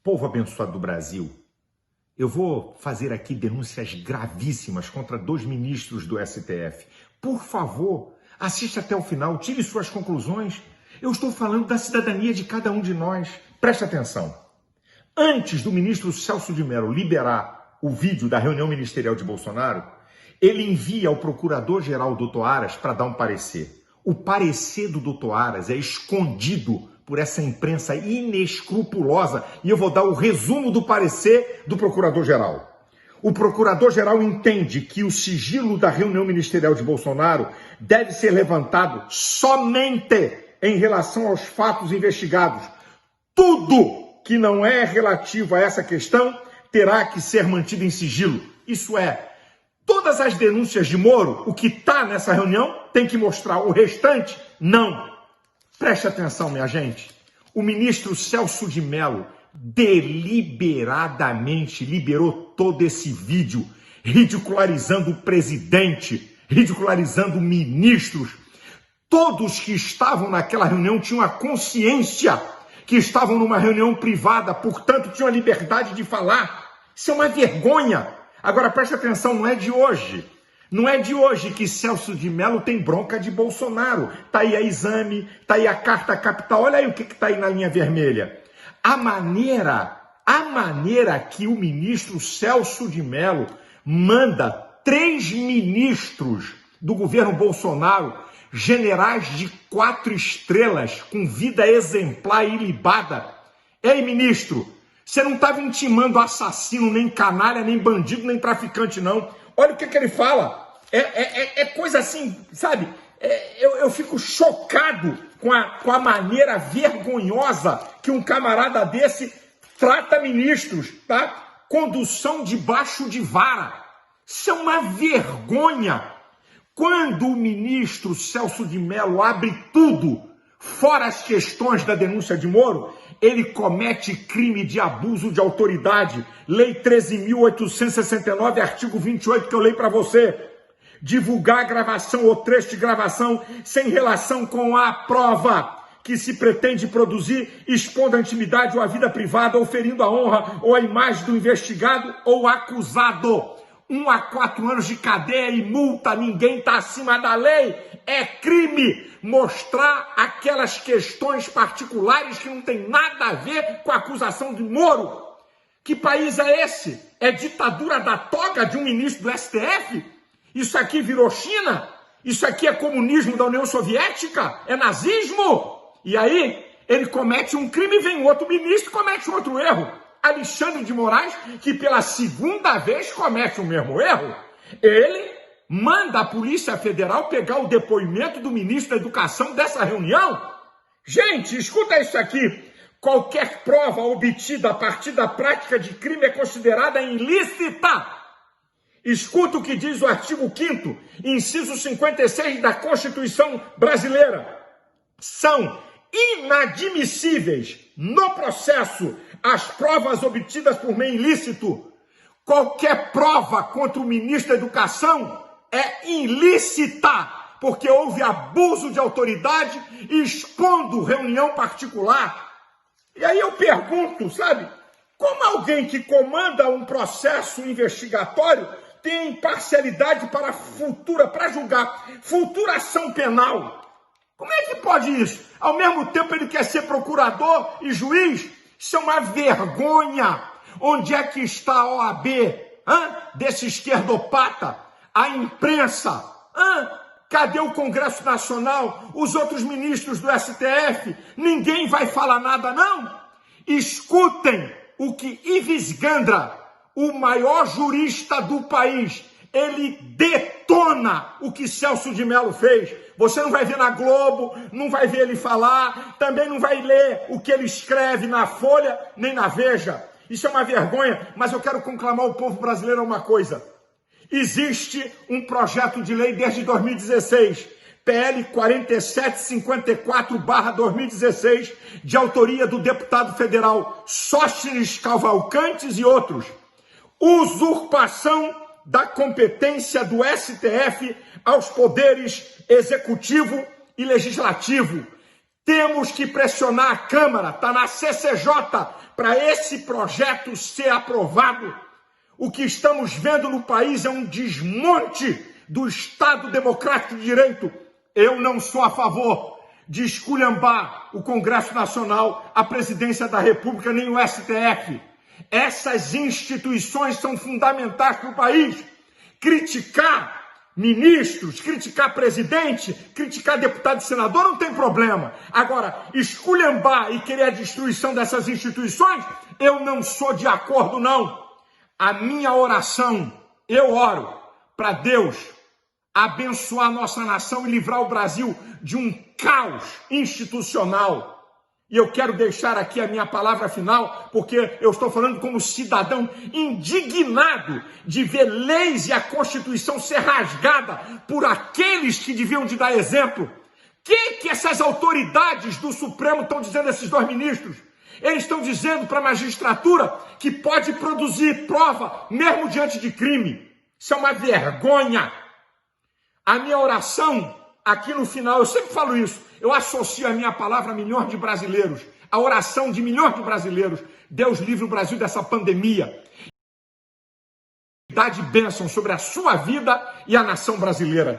Povo abençoado do Brasil, eu vou fazer aqui denúncias gravíssimas contra 2 ministros do STF. Por favor, assista até o final, tire suas conclusões. Eu estou falando da cidadania de cada um de nós. Preste atenção. Antes do ministro Celso de Mello liberar o vídeo da reunião ministerial de Bolsonaro, ele envia ao procurador-geral Dr. Aras para dar um parecer. O parecer do Dr. Aras é escondido por essa imprensa inescrupulosa, e eu vou dar o resumo do parecer do procurador-geral. O procurador-geral entende que o sigilo da reunião ministerial de Bolsonaro deve ser levantado somente em relação aos fatos investigados. Tudo que não é relativo a essa questão terá que ser mantido em sigilo. Isso é, todas as denúncias de Moro, o que está nessa reunião, tem que mostrar. O restante, não. Preste atenção, minha gente. O ministro Celso de Mello deliberadamente liberou todo esse vídeo, ridicularizando o presidente, ridicularizando ministros. Todos que estavam naquela reunião tinham a consciência que estavam numa reunião privada, portanto tinham a liberdade de falar. Isso é uma vergonha. Agora preste atenção, não é de hoje. Não é de hoje que Celso de Mello tem bronca de Bolsonaro. Está aí a exame, está aí a carta capital. Olha aí o que está aí na linha vermelha. A maneira que o ministro Celso de Mello manda 3 ministros do governo Bolsonaro, generais de 4 estrelas, com vida exemplar e ilibada. Ei, ministro, você não estava intimando assassino, nem canalha, nem bandido, nem traficante, não. Olha o que ele fala. É coisa assim, sabe? Eu fico chocado com a maneira vergonhosa que um camarada desse trata ministros, tá? Condução debaixo de vara. Isso é uma vergonha. Quando o ministro Celso de Mello abre tudo, fora as questões da denúncia de Moro, ele comete crime de abuso de autoridade. Lei 13.869, artigo 28, que eu leio para você. Divulgar gravação ou trecho de gravação sem relação com a prova que se pretende produzir, expondo a intimidade ou a vida privada, ou ferindo a honra ou a imagem do investigado ou acusado. 1 a 4 anos de cadeia e multa, ninguém está acima da lei. É crime mostrar aquelas questões particulares que não tem nada a ver com a acusação de Moro. Que país é esse? É ditadura da toga de um ministro do STF? Isso aqui virou China? Isso aqui é comunismo da União Soviética? É nazismo? E aí, ele comete um crime e vem outro ministro e comete outro erro. Alexandre de Moraes, que pela 2ª vez comete o mesmo erro, ele manda a Polícia Federal pegar o depoimento do ministro da Educação dessa reunião. Gente, escuta isso aqui. Qualquer prova obtida a partir da prática de crime é considerada ilícita. Escuta o que diz o artigo 5º, inciso 56 da Constituição Brasileira. São inadmissíveis no processo as provas obtidas por meio ilícito. Qualquer prova contra o ministro da Educação é ilícita, porque houve abuso de autoridade expondo reunião particular. E aí eu pergunto, sabe, como alguém que comanda um processo investigatório tem imparcialidade para julgar futura ação penal? Como é que pode isso? Ao mesmo tempo ele quer ser procurador e juiz? Isso é uma vergonha. Onde é que está a OAB? Desse esquerdopata? A imprensa? Cadê o Congresso Nacional? Os outros ministros do STF? Ninguém vai falar nada, não? Escutem o que Ives Gandra, o maior jurista do país, ele detona o que Celso de Mello fez. Você não vai ver na Globo, não vai ver ele falar, também não vai ler o que ele escreve na Folha, nem na Veja. Isso é uma vergonha, mas eu quero conclamar ao povo brasileiro a uma coisa. Existe um projeto de lei desde 2016, PL 4754/2016, de autoria do deputado federal Sóstenes Cavalcantes e outros. Usurpação da competência do STF aos poderes executivo e legislativo. Temos que pressionar a Câmara, está na CCJ, para esse projeto ser aprovado. O que estamos vendo no país é um desmonte do Estado Democrático de Direito. Eu não sou a favor de esculhambar o Congresso Nacional, a Presidência da República, nem o STF. Essas instituições são fundamentais para o país. Criticar ministros, criticar presidente, criticar deputado e senador não tem problema. Agora, esculhambar e querer a destruição dessas instituições, eu não sou de acordo, não. A minha oração, eu oro para Deus abençoar a nossa nação e livrar o Brasil de um caos institucional. E eu quero deixar aqui a minha palavra final, porque eu estou falando como cidadão indignado de ver leis e a Constituição ser rasgada por aqueles que deviam de dar exemplo. O que essas autoridades do Supremo estão dizendo a esses dois ministros? Eles estão dizendo para a magistratura que pode produzir prova mesmo diante de crime. Isso é uma vergonha. A minha oração aqui no final, eu sempre falo isso, eu associo a minha palavra a milhões de brasileiros, a oração de milhões de brasileiros. Deus livre o Brasil dessa pandemia. Dá de bênção sobre a sua vida e a nação brasileira.